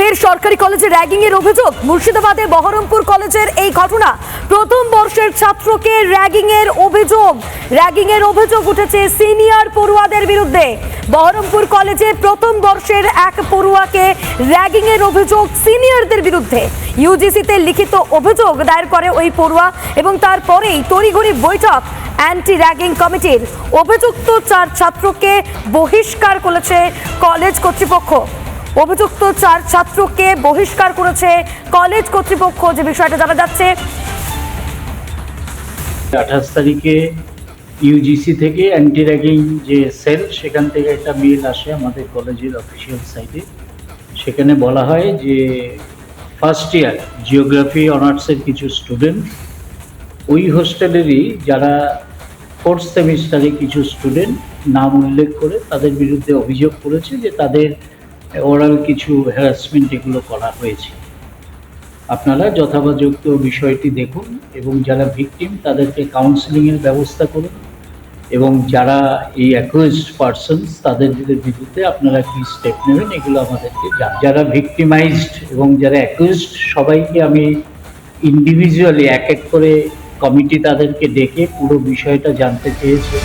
ফের সরকারি কলেজে র্যাগিং এর অভিযোগ। মুর্শিদাবাদে বহরমপুর কলেজের এই ঘটনা। প্রথম বর্ষের ছাত্রকে র্যাগিং এর অভিযোগ উঠেছে সিনিয়র পড়ুয়াদের বিরুদ্ধে। বহরমপুর কলেজে প্রথম বর্ষের এক পড়ুয়াকে র্যাগিং এর অভিযোগ সিনিয়রদের বিরুদ্ধে। ইউজিসিতে লিখিত অভিযোগ দায়ের করে ওই পড়ুয়া এবং তারপরেই তড়িঘড়ি বৈঠক অ্যান্টি র্যাগিং কমিটির। অভিযুক্ত 4 ছাত্রকে বহিষ্কার করেছে কলেজ কর্তৃপক্ষ। অভিযুক্ত 4 ছাত্রকে বহিষ্কার করেছে কলেজ কর্তৃপক্ষ, যে বিষয়টা জানা যাচ্ছে। 28 তারিখে ইউজিসি থেকে অ্যান্টি র্যাগিং যে সেল, সেখান থেকে একটা মেল আসে আমাদের কলেজের অফিসিয়াল সাইটে। সেখানে বলা হয় যে ফার্স্ট ইয়ার জিওগ্রাফি অনার্সের কিছু স্টুডেন্ট ওই হোস্টেলেরই, যারা 4th সেমিস্টারে কিছু স্টুডেন্ট নাম উল্লেখ করে তাদের বিরুদ্ধে অভিযোগ করেছে যে তাদের ওরাল কিছু হ্যারাসমেন্ট এগুলো করা হয়েছে। আপনারা যথাযথ বিষয়টি দেখুন এবং যারা ভিকটিম তাদেরকে কাউন্সেলিংয়ের ব্যবস্থা করুন, এবং যারা এই অ্যাকিউজড পারসনস তাদের বিরুদ্ধে আপনারা কি স্টেপ নেবেন এগুলো আমাদেরকে জানান। যারা ভিকটিমাইজড এবং যারা অ্যাকিউজড সবাইকে আমি ইন্ডিভিজুয়ালি এক এক করে কমিটি তাদেরকে ডেকে পুরো বিষয়টা জানতে চেয়েছে।